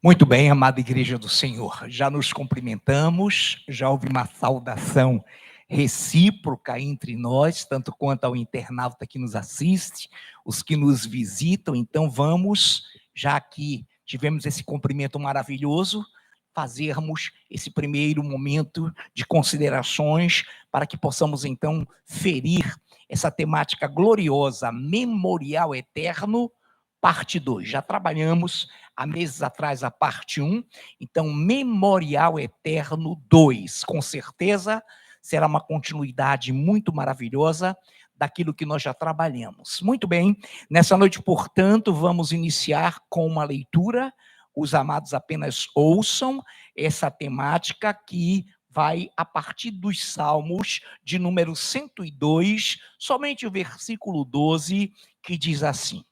Muito bem, amada Igreja do Senhor, já nos cumprimentamos, já houve uma saudação recíproca entre nós, tanto quanto ao internauta que nos assiste, os que nos visitam. Então vamos, já que tivemos esse cumprimento maravilhoso, fazermos esse primeiro momento de considerações para que possamos então ferir essa temática gloriosa, Memorial Eterno, parte 2. Já trabalhamos há meses atrás a parte 1, então Memorial Eterno 2, com certeza será uma continuidade muito maravilhosa daquilo que nós já trabalhamos. Muito bem, nessa noite, portanto, vamos iniciar com uma leitura. Os amados apenas ouçam essa temática que vai a partir dos Salmos de número 102, somente o versículo 12, que diz assim: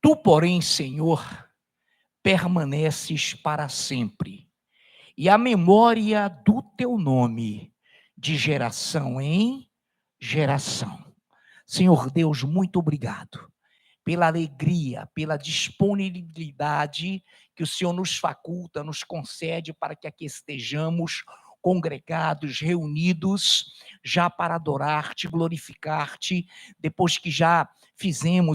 Tu, porém, Senhor, permaneces para sempre, e a memória do teu nome de geração em geração. Senhor Deus, muito obrigado pela alegria, pela disponibilidade que o Senhor nos faculta, nos concede para que aqui estejamos congregados, reunidos, já para adorar-te, glorificar-te, depois que já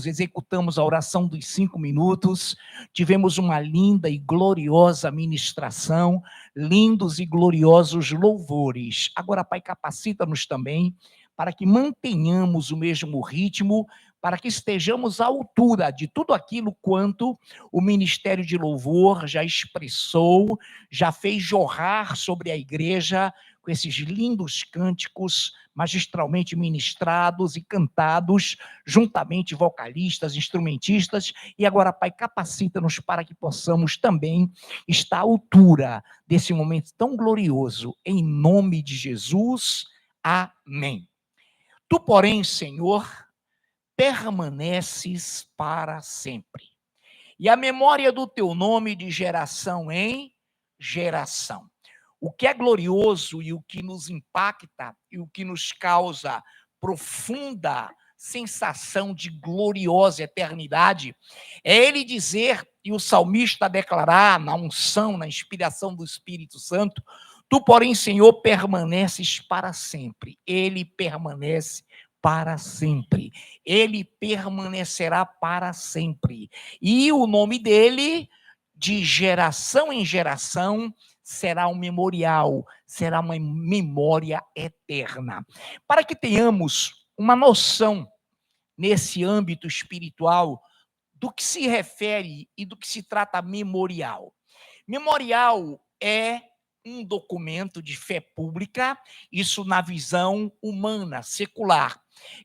executamos a oração dos 5 minutos, tivemos uma linda e gloriosa ministração, lindos e gloriosos louvores. Agora, Pai, capacita-nos também para que mantenhamos o mesmo ritmo, para que estejamos à altura de tudo aquilo quanto o Ministério de Louvor já expressou, já fez jorrar sobre a igreja, com esses lindos cânticos magistralmente ministrados e cantados, juntamente vocalistas, instrumentistas. E agora, Pai, capacita-nos para que possamos também estar à altura desse momento tão glorioso, em nome de Jesus. Amém. Tu, porém, Senhor, permaneces para sempre, e a memória do teu nome de geração em geração. O que é glorioso e o que nos impacta e o que nos causa profunda sensação de gloriosa eternidade é ele dizer, e o salmista declarar na unção, na inspiração do Espírito Santo: Tu, porém, Senhor, permaneces para sempre. Ele permanece para sempre. Ele permanecerá para sempre. E o nome dele, de geração em geração, será um memorial, será uma memória eterna. Para que tenhamos uma noção nesse âmbito espiritual do que se refere e do que se trata memorial. Memorial é um documento de fé pública, isso na visão humana, secular.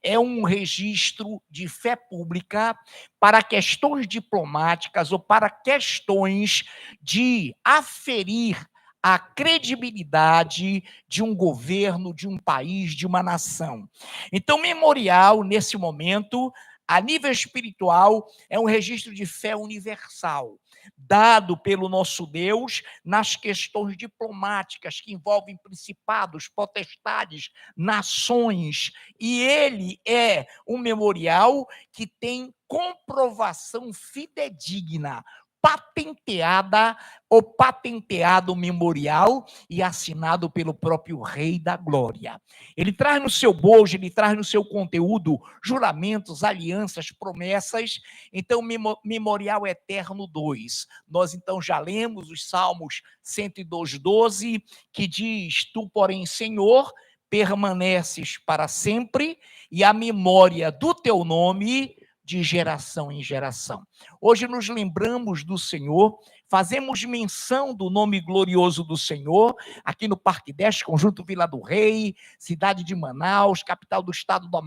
É um registro de fé pública para questões diplomáticas ou para questões de aferir a credibilidade de um governo, de um país, de uma nação. Então, memorial, nesse momento, a nível espiritual, é um registro de fé universal, dado pelo nosso Deus nas questões diplomáticas que envolvem principados, potestades, nações, e ele é um memorial que tem comprovação fidedigna, patenteada ou patenteado memorial e assinado pelo próprio Rei da Glória. Ele traz no seu bojo, ele traz no seu conteúdo juramentos, alianças, promessas. Então, Memorial Eterno 2. Nós, então, já lemos os Salmos 102, 12, que diz: Tu, porém, Senhor, permaneces para sempre, e a memória do teu nome de geração em geração. Hoje nos lembramos do Senhor, fazemos menção do nome glorioso do Senhor, aqui no Parque 10, Conjunto Vila do Rei, cidade de Manaus, capital do estado do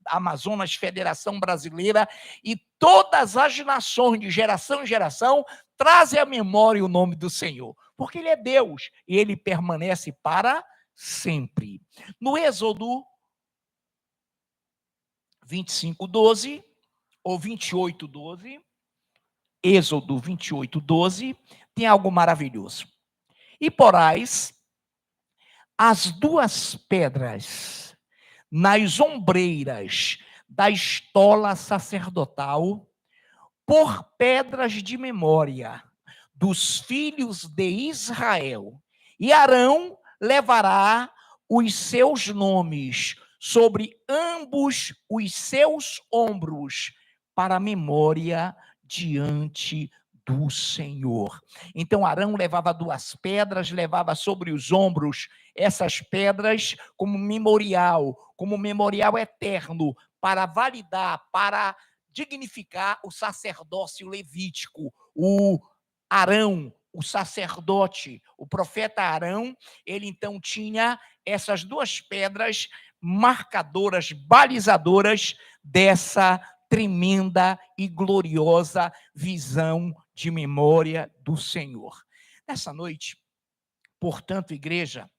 Amazonas, Federação Brasileira, e todas as nações de geração em geração trazem à memória o nome do Senhor, porque Ele é Deus e Ele permanece para sempre. No Êxodo 25, 12, ou 28, 12, Êxodo 28, 12, tem algo maravilhoso. E porás as duas pedras nas ombreiras da estola sacerdotal por pedras de memória dos filhos de Israel. E Arão levará os seus nomes sobre ambos os seus ombros, para a memória diante do Senhor. Então Arão levava 2 pedras, levava sobre os ombros essas pedras como memorial eterno, para validar, para dignificar o sacerdócio levítico. O Arão, o sacerdote, o profeta Arão, ele então tinha essas 2 pedras marcadoras, balizadoras dessa tremenda e gloriosa visão de memória do Senhor. Nessa noite, portanto, igreja,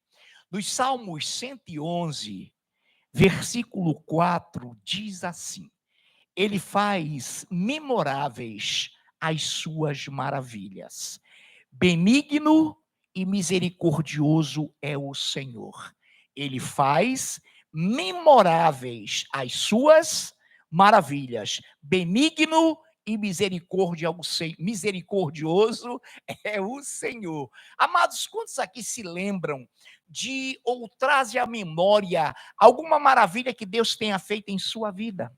nos Salmos 111, versículo 4, diz assim: ele faz memoráveis as suas maravilhas. Benigno e misericordioso é o Senhor. Ele faz memoráveis as suas maravilhas. Benigno e misericordioso é o Senhor. Amados, quantos aqui se lembram ou trazem à memória alguma maravilha que Deus tenha feito em sua vida?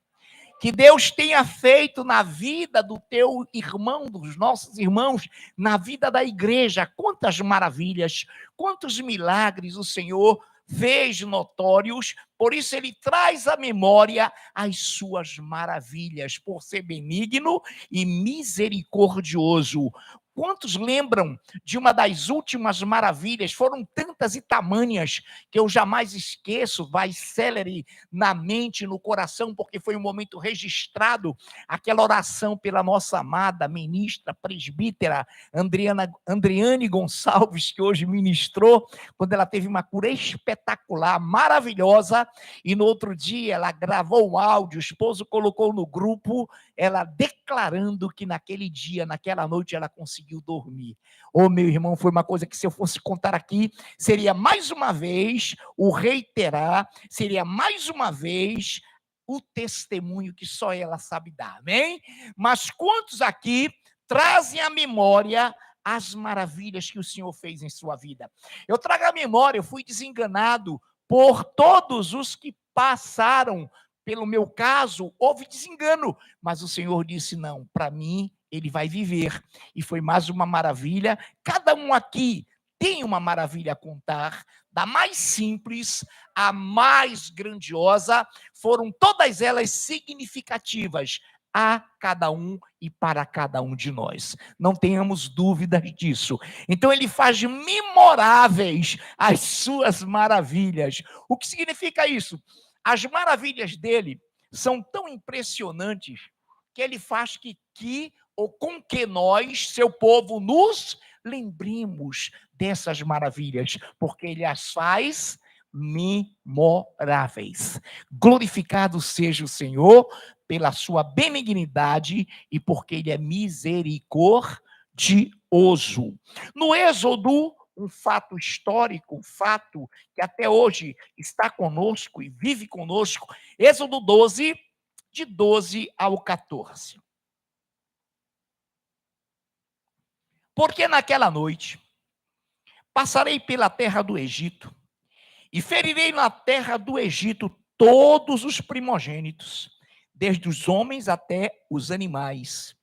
Que Deus tenha feito na vida do teu irmão, dos nossos irmãos, na vida da igreja. Quantas maravilhas, quantos milagres o Senhor fez notórios. Por isso ele traz à memória as suas maravilhas, por ser benigno e misericordioso. Quantos lembram de uma das últimas maravilhas? Foram tantas e tamanhas que eu jamais esqueço, vai célere na mente, no coração, porque foi um momento registrado, aquela oração pela nossa amada ministra, presbítera, Andriane Gonçalves, que hoje ministrou, quando ela teve uma cura espetacular, maravilhosa, e no outro dia ela gravou um áudio, o esposo colocou no grupo, ela declarando que naquele dia, naquela noite, ela conseguiu dormir. Ô, meu irmão, foi uma coisa que, se eu fosse contar aqui, seria mais uma vez o reiterar, seria mais uma vez o testemunho que só ela sabe dar, amém? Mas quantos aqui trazem à memória as maravilhas que o Senhor fez em sua vida? Eu trago à memória, eu fui desenganado por todos os que passaram pelo meu caso, houve desengano, mas o Senhor disse: não, para mim ele vai viver. E foi mais uma maravilha. Cada um aqui tem uma maravilha a contar, da mais simples à mais grandiosa, foram todas elas significativas a cada um e para cada um de nós. Não tenhamos dúvidas disso. Então ele faz memoráveis as suas maravilhas. O que significa isso? As maravilhas dele são tão impressionantes que ele faz ou com que nós, seu povo, nos lembremos dessas maravilhas, porque ele as faz memoráveis. Glorificado seja o Senhor pela sua benignidade e porque ele é misericordioso. No Êxodo, um fato histórico, um fato que até hoje está conosco e vive conosco, Êxodo 12, de 12 ao 14. Porque naquela noite passarei pela terra do Egito e ferirei na terra do Egito todos os primogênitos, desde os homens até os animais,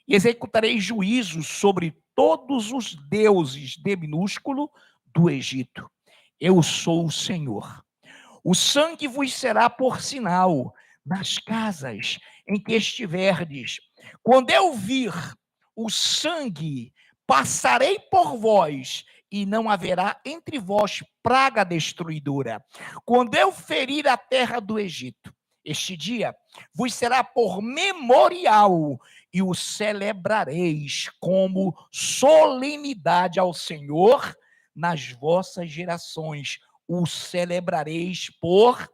e executarei juízos sobre todos os deuses de minúsculo do Egito. Eu sou o Senhor. O sangue vos será por sinal nas casas em que estiverdes. Quando eu vir o sangue, passarei por vós, e não haverá entre vós praga destruidora. Quando eu ferir a terra do Egito, este dia vos será por memorial, e o celebrareis como solenidade ao Senhor nas vossas gerações. O celebrareis por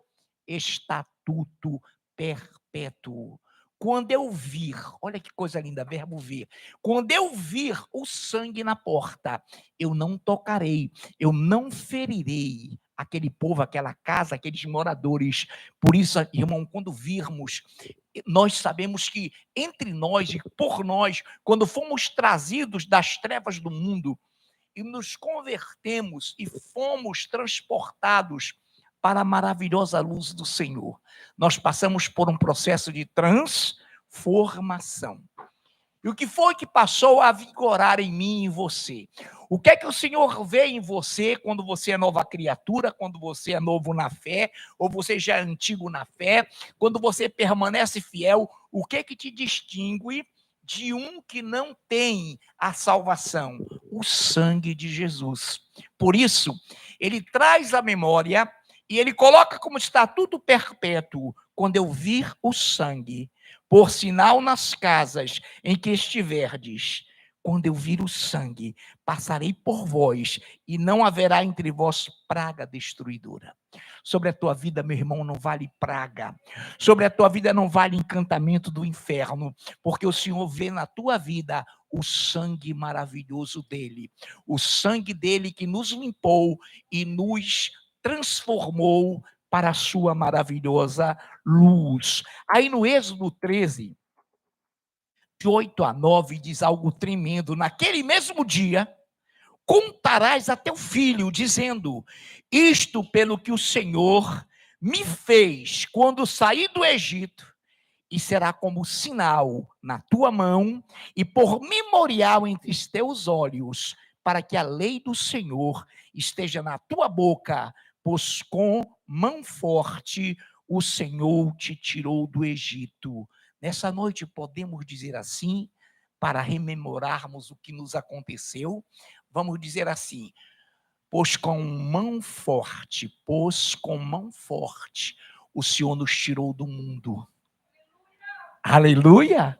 estatuto perpétuo. Quando eu vir, olha que coisa linda, verbo vir. Quando eu vir o sangue na porta, eu não tocarei, eu não ferirei aquele povo, aquela casa, aqueles moradores. Por isso, irmão, quando virmos nós sabemos que entre nós e por nós, quando fomos trazidos das trevas do mundo e nos convertemos e fomos transportados para a maravilhosa luz do Senhor, nós passamos por um processo de transformação. E o que foi que passou a vigorar em mim e em você? O que é que o Senhor vê em você quando você é nova criatura, quando você é novo na fé, ou você já é antigo na fé, quando você permanece fiel, o que é que te distingue de um que não tem a salvação? O sangue de Jesus. Por isso, ele traz a memória e ele coloca como estatuto perpétuo: quando eu vir o sangue, por sinal nas casas em que estiverdes, quando eu vir o sangue, passarei por vós, e não haverá entre vós praga destruidora. Sobre a tua vida, meu irmão, não vale praga. Sobre a tua vida não vale encantamento do inferno, porque o Senhor vê na tua vida o sangue maravilhoso dele. O sangue dele que nos limpou e nos transformou para a sua maravilhosa luz. Aí no Êxodo 13, de 8 a 9, diz algo tremendo. Naquele mesmo dia, contarás a teu filho, dizendo: isto pelo que o Senhor me fez quando saí do Egito, e será como sinal na tua mão e por memorial entre os teus olhos, para que a lei do Senhor esteja na tua boca, pois com mão forte o Senhor te tirou do Egito. Nessa noite podemos dizer assim, para rememorarmos o que nos aconteceu, vamos dizer assim: pois com mão forte, o Senhor nos tirou do mundo. Aleluia!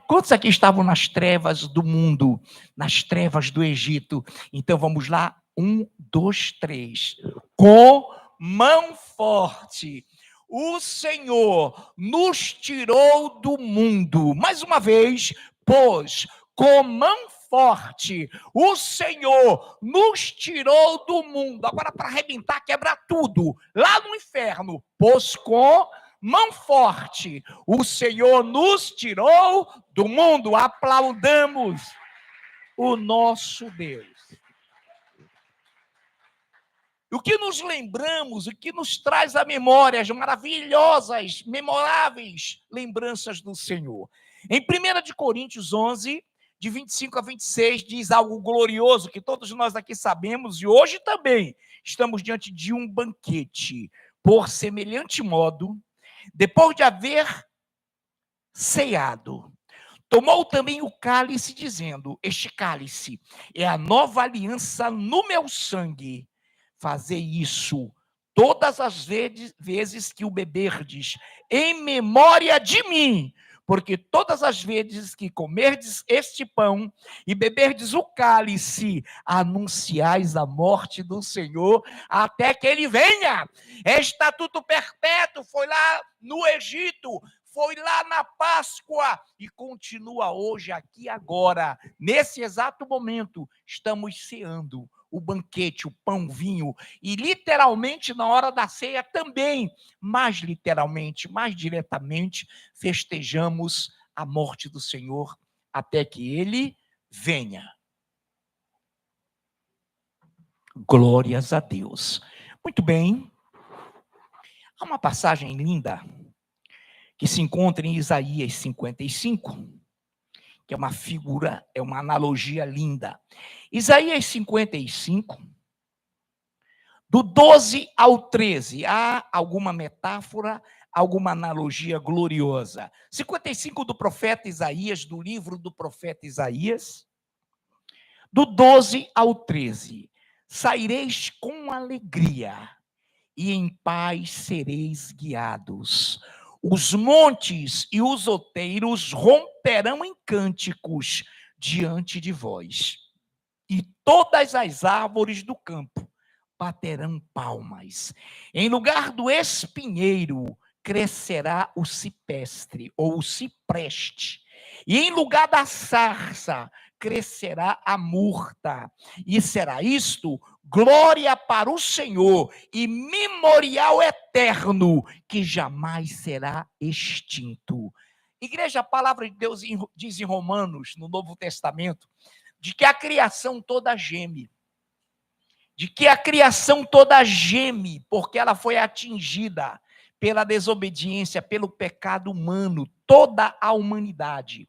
Quantos aqui estavam nas trevas do mundo, nas trevas do Egito? Então vamos lá, 1, 2, 3. Com mão forte, o Senhor nos tirou do mundo. Mais uma vez, pois com mão forte, o Senhor nos tirou do mundo. Agora, para arrebentar, quebrar tudo, lá no inferno, pois com mão forte, o Senhor nos tirou do mundo. Aplaudamos o nosso Deus. O que nos lembramos, o que nos traz à memória as maravilhosas, memoráveis lembranças do Senhor. Em 1 de Coríntios 11, de 25 a 26, diz algo glorioso que todos nós aqui sabemos, e hoje também estamos diante de um banquete. Por semelhante modo, depois de haver ceado, tomou também o cálice, dizendo: este cálice é a nova aliança no meu sangue. Fazei isso todas as vezes que o beberdes, em memória de mim. Porque todas as vezes que comerdes este pão e beberdes o cálice, anunciais a morte do Senhor até que ele venha. É estatuto perpétuo, foi lá no Egito, foi lá na Páscoa e continua hoje, aqui agora. Nesse exato momento, estamos ceando o banquete, o pão, o vinho, e literalmente na hora da ceia também, mais literalmente, mais diretamente, festejamos a morte do Senhor até que ele venha. Glórias a Deus. Muito bem. Há uma passagem linda que se encontra em Isaías 55, que é uma figura, é uma analogia linda. Isaías 55, do 12 ao 13, há alguma metáfora, alguma analogia gloriosa. 55 do profeta Isaías, do livro do profeta Isaías, do 12 ao 13. Saireis com alegria, e em paz sereis guiados. Os montes e os outeiros romperão em cânticos diante de vós, e todas as árvores do campo baterão palmas. Em lugar do espinheiro crescerá o cipestre, ou o cipreste, e em lugar da sarça crescerá a murta, e será isto glória para o Senhor e memorial eterno que jamais será extinto. Igreja, a palavra de Deus diz em Romanos, no Novo Testamento, de que a criação toda geme. De que a criação toda geme, porque ela foi atingida pela desobediência, pelo pecado humano, toda a humanidade.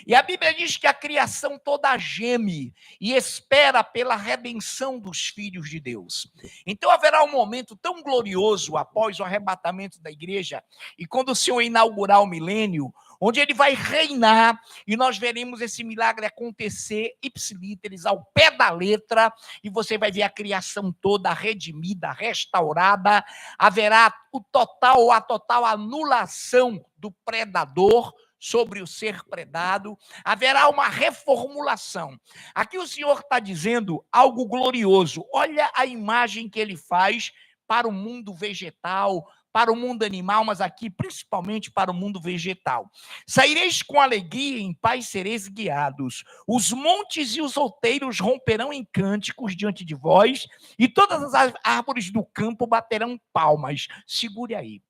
E a Bíblia diz que a criação toda geme e espera pela redenção dos filhos de Deus. Então haverá um momento tão glorioso após o arrebatamento da igreja, e quando o Senhor inaugurar o milênio, onde ele vai reinar, e nós veremos esse milagre acontecer ipsilíteres, ao pé da letra, e você vai ver a criação toda redimida, restaurada, haverá a total anulação do predador sobre o ser predado, haverá uma reformulação. Aqui o Senhor está dizendo algo glorioso. Olha a imagem que ele faz para o mundo vegetal, para o mundo animal, mas aqui principalmente para o mundo vegetal. Saireis com alegria, em paz sereis guiados. Os montes e os outeiros romperão em cânticos diante de vós, e todas as árvores do campo baterão palmas. Segure aí.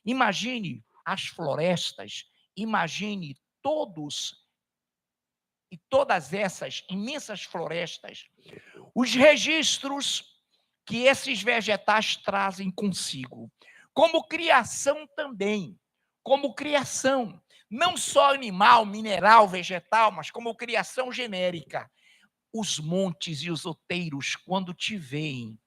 Imagine as florestas, imagine todas essas imensas florestas, os registros que esses vegetais trazem consigo, como criação também, como criação, não só animal, mineral, vegetal, mas como criação genérica. Os montes e os outeiros, quando te veem,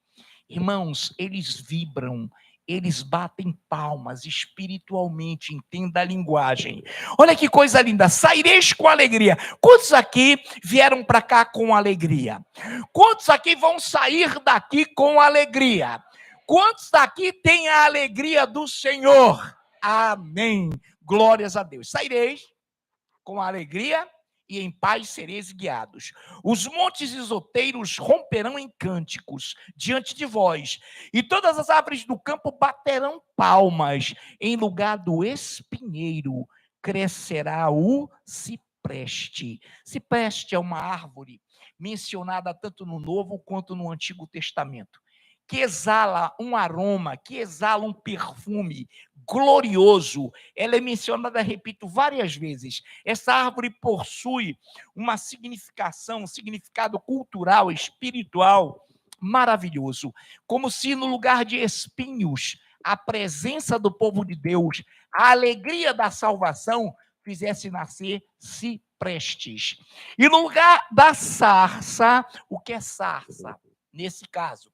irmãos, eles vibram, eles batem palmas espiritualmente, entenda a linguagem. Olha que coisa linda, saireis com alegria. Quantos aqui vieram para cá com alegria? Quantos aqui vão sair daqui com alegria? Quantos daqui têm a alegria do Senhor? Amém. Glórias a Deus. Saireis com alegria e em paz sereis guiados. Os montes e os outeiros romperão em cânticos diante de vós, e todas as árvores do campo baterão palmas. Em lugar do espinheiro crescerá o cipreste. Cipreste é uma árvore mencionada tanto no Novo quanto no Antigo Testamento, que exala um aroma, que exala um perfume glorioso. Ela é mencionada, repito, várias vezes. Essa árvore possui uma significação, um significado cultural, espiritual maravilhoso. Como se no lugar de espinhos, a presença do povo de Deus, a alegria da salvação, fizesse nascer ciprestes. E no lugar da sarça, o que é sarça? Nesse caso,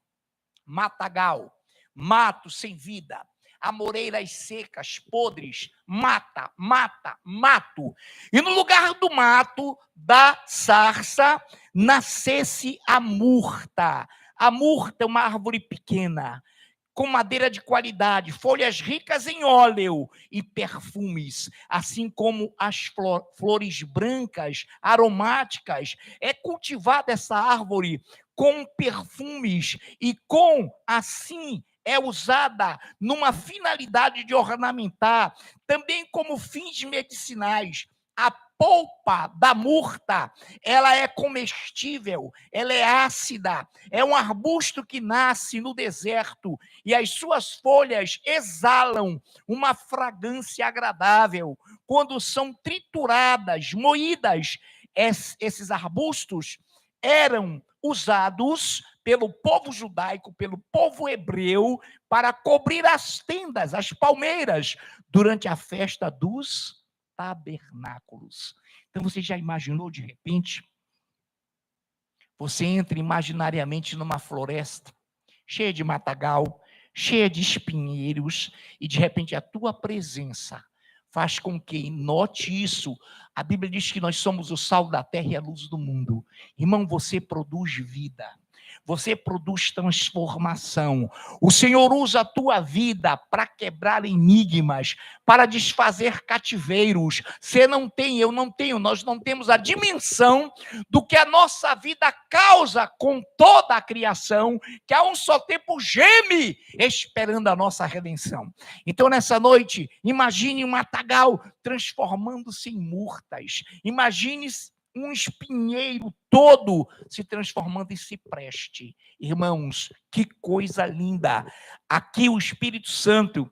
matagal, mato sem vida, amoreiras secas, podres, mato. E no lugar do mato, da sarça, nascesse a murta. A murta é uma árvore pequena, com madeira de qualidade, folhas ricas em óleo e perfumes, assim como as flores brancas, aromáticas. É cultivada essa árvore com perfumes e assim, é usada numa finalidade de ornamentar, também como fins medicinais. A polpa da murta, ela é comestível, ela é ácida, é um arbusto que nasce no deserto e as suas folhas exalam uma fragrância agradável. Quando são trituradas, moídas, esses arbustos eram usados pelo povo judaico, pelo povo hebreu, para cobrir as tendas, as palmeiras, durante a festa dos tabernáculos. Então você já imaginou, de repente, você entra imaginariamente numa floresta, cheia de matagal, cheia de espinheiros, e de repente a tua presença faz com que note isso. A Bíblia diz que nós somos o sal da terra e a luz do mundo. Irmão, você produz vida. Você produz transformação. O Senhor usa a tua vida para quebrar enigmas, para desfazer cativeiros. Você não tem, eu não tenho, nós não temos a dimensão do que a nossa vida causa com toda a criação, que a um só tempo geme esperando a nossa redenção. Então, nessa noite, imagine um matagal transformando-se em murtas. Imagine um espinheiro todo se transformando em cipreste. Irmãos, que coisa linda! Aqui o Espírito Santo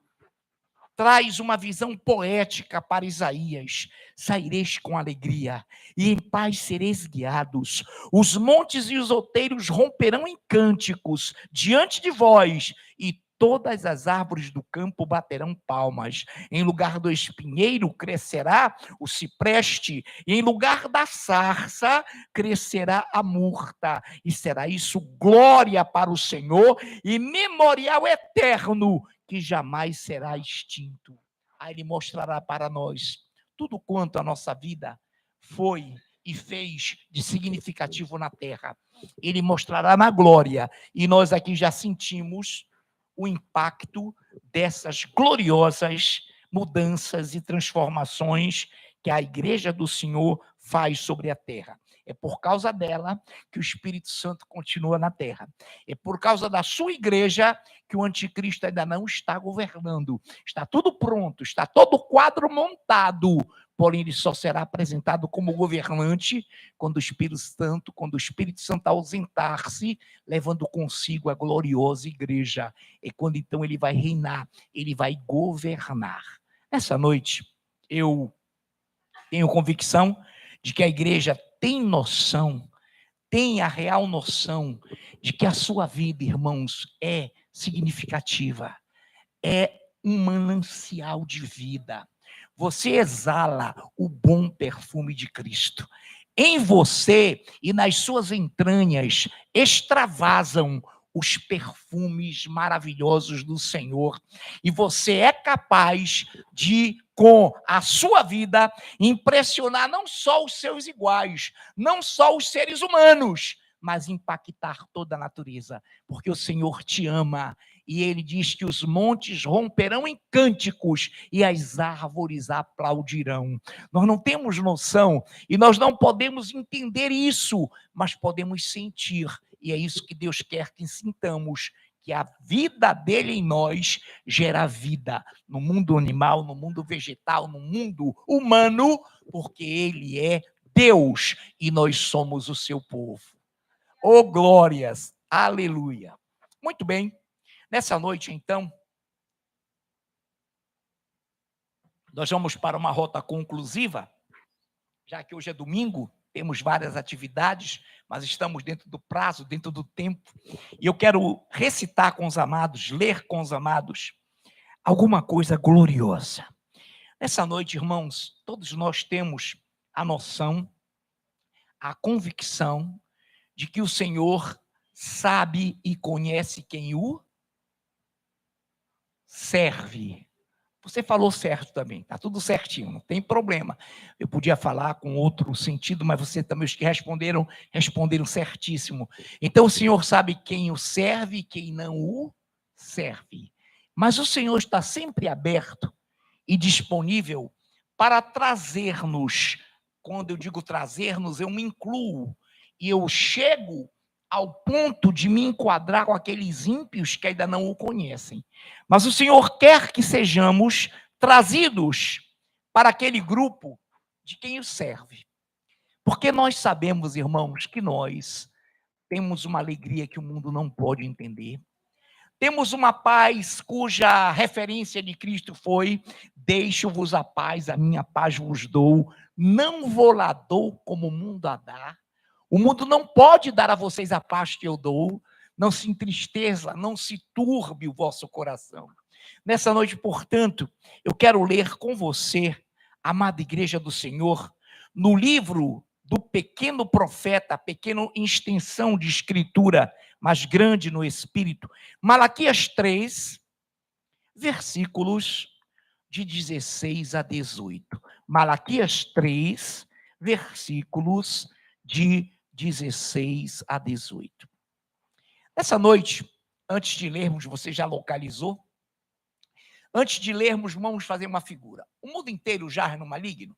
traz uma visão poética para Isaías. Saireis com alegria, e em paz sereis guiados. Os montes e os outeiros romperão em cânticos diante de vós, e todas as árvores do campo baterão palmas. Em lugar do espinheiro crescerá o cipreste, e em lugar da sarça crescerá a murta. E será isso glória para o Senhor e memorial eterno que jamais será extinto. Aí ele mostrará para nós tudo quanto a nossa vida foi e fez de significativo na terra. Ele mostrará na glória, e nós aqui já sentimos o impacto dessas gloriosas mudanças e transformações que a igreja do Senhor faz sobre a terra. É por causa dela que o Espírito Santo continua na terra. É por causa da sua igreja que o anticristo ainda não está governando. Está tudo pronto, está todo o quadro montado, porém ele só será apresentado como governante quando o Espírito Santo ausentar-se, levando consigo a gloriosa igreja. É quando então ele vai reinar, ele vai governar. Essa noite, eu tenho convicção de que a igreja tem noção, tem a real noção de que a sua vida, irmãos, é significativa, é um manancial de vida. Você exala o bom perfume de Cristo. Em você e nas suas entranhas extravasam os perfumes maravilhosos do Senhor. E você é capaz de, com a sua vida, impressionar não só os seus iguais, não só os seres humanos, mas impactar toda a natureza, porque o Senhor te ama. E ele diz que os montes romperão em cânticos e as árvores aplaudirão. Nós não temos noção e nós não podemos entender isso, mas podemos sentir. E é isso que Deus quer que sintamos, que a vida dele em nós gera vida no mundo animal, no mundo vegetal, no mundo humano, porque ele é Deus e nós somos o seu povo. Oh, glórias! Aleluia! Muito bem. Nessa noite, então, nós vamos para uma rota conclusiva, já que hoje é domingo, temos várias atividades, mas estamos dentro do prazo, dentro do tempo, e eu quero recitar com os amados, ler com os amados, alguma coisa gloriosa. Nessa noite, irmãos, todos nós temos a noção, a convicção de que o Senhor sabe e conhece quem o serve. Você falou certo também, está tudo certinho, não tem problema. Eu podia falar com outro sentido, mas você também, os que responderam certíssimo. Então o Senhor sabe quem o serve e quem não o serve. Mas o Senhor está sempre aberto e disponível para trazer-nos. Quando eu digo trazer-nos, eu me incluo e eu chego ao ponto de me enquadrar com aqueles ímpios que ainda não o conhecem. Mas o Senhor quer que sejamos trazidos para aquele grupo de quem o serve. Porque nós sabemos, irmãos, que nós temos uma alegria que o mundo não pode entender. Temos uma paz cuja referência de Cristo foi: deixo-vos a paz, a minha paz vos dou, não vou lá dou como o mundo a dá. O mundo não pode dar a vocês a paz que eu dou. Não se entristeça, não se turbe o vosso coração. Nessa noite, portanto, eu quero ler com você, amada igreja do Senhor, no livro do pequeno profeta, pequena extensão de escritura, mas grande no espírito, Malaquias 3, versículos de 16 a 18. Malaquias 3, versículos de 16 a 18. Essa noite, antes de lermos, você já localizou? Antes de lermos, vamos fazer uma figura. O mundo inteiro jaz no maligno?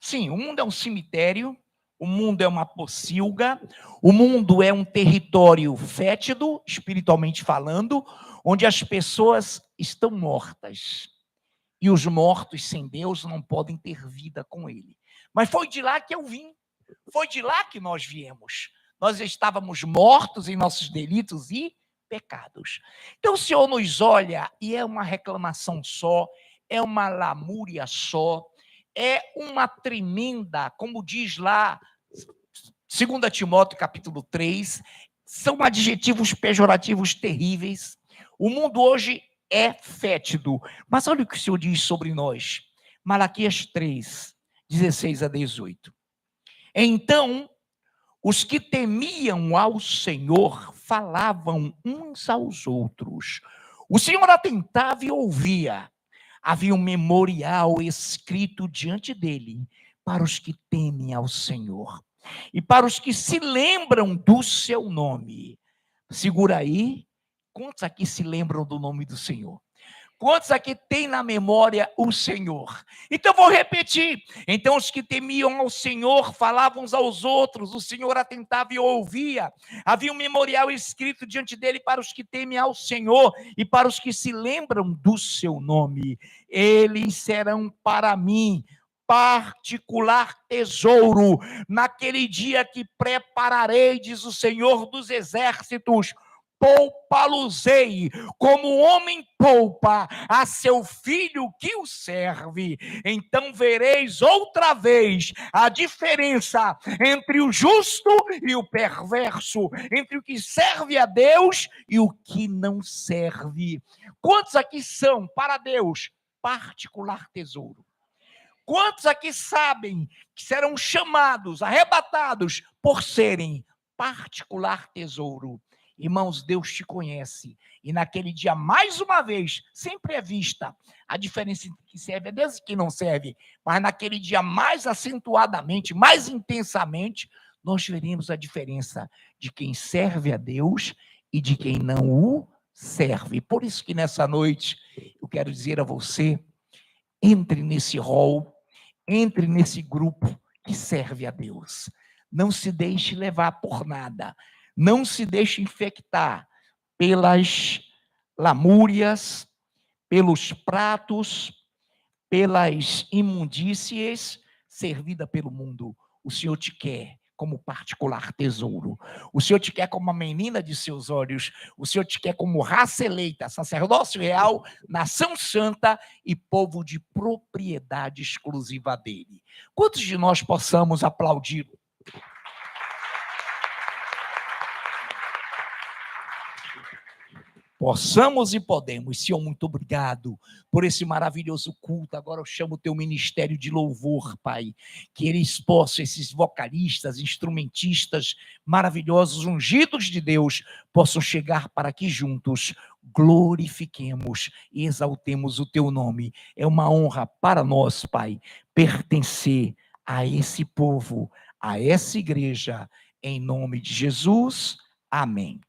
Sim, o mundo é um cemitério, o mundo é uma pocilga, o mundo é um território fétido, espiritualmente falando, onde as pessoas estão mortas. E os mortos sem Deus não podem ter vida com ele. Mas foi de lá que eu vim. Foi de lá que nós viemos. Nós estávamos mortos em nossos delitos e pecados. Então o Senhor nos olha e é uma reclamação só, é uma lamúria só, é uma tremenda, como diz lá 2 Timóteo capítulo 3, são adjetivos pejorativos terríveis. O mundo hoje é fétido, mas olha o que o Senhor diz sobre nós. Malaquias 3, 16 a 18. Então, os que temiam ao Senhor falavam uns aos outros. O Senhor atentava e ouvia. Havia um memorial escrito diante dele para os que temem ao Senhor e para os que se lembram do seu nome. Segura aí. Quantos aqui se lembram do nome do Senhor? Quantos aqui têm na memória o Senhor? Então vou repetir. Então os que temiam ao Senhor falavam uns aos outros, o Senhor atentava e ouvia. Havia um memorial escrito diante dele para os que temem ao Senhor e para os que se lembram do seu nome. Eles serão para mim particular tesouro naquele dia que prepararei, diz o Senhor dos exércitos. Poupá-los-ei, como o homem poupa a seu filho que o serve. Então vereis outra vez a diferença entre o justo e o perverso, entre o que serve a Deus e o que não serve. Quantos aqui são, para Deus, particular tesouro? Quantos aqui sabem que serão chamados, arrebatados, por serem particular tesouro? Irmãos, Deus te conhece. E naquele dia, mais uma vez, sempre é vista a diferença entre que serve a Deus e que não serve. Mas naquele dia, mais acentuadamente, mais intensamente, nós veremos a diferença de quem serve a Deus e de quem não o serve. Por isso que nessa noite, eu quero dizer a você, entre nesse rol, entre nesse grupo que serve a Deus. Não se deixe levar por nada. Não se deixe infectar pelas lamúrias, pelos pratos, pelas imundícies servida pelo mundo. O Senhor te quer como particular tesouro. O Senhor te quer como a menina de seus olhos. O Senhor te quer como raça eleita, sacerdócio real, nação santa e povo de propriedade exclusiva dele. Quantos de nós possamos aplaudir? Possamos e podemos. Senhor, muito obrigado por esse maravilhoso culto. Agora eu chamo o teu ministério de louvor, Pai. Que eles possam, esses vocalistas, instrumentistas maravilhosos, ungidos de Deus, possam chegar para que juntos glorifiquemos e exaltemos o teu nome. É uma honra para nós, Pai, pertencer a esse povo, a essa igreja, em nome de Jesus. Amém.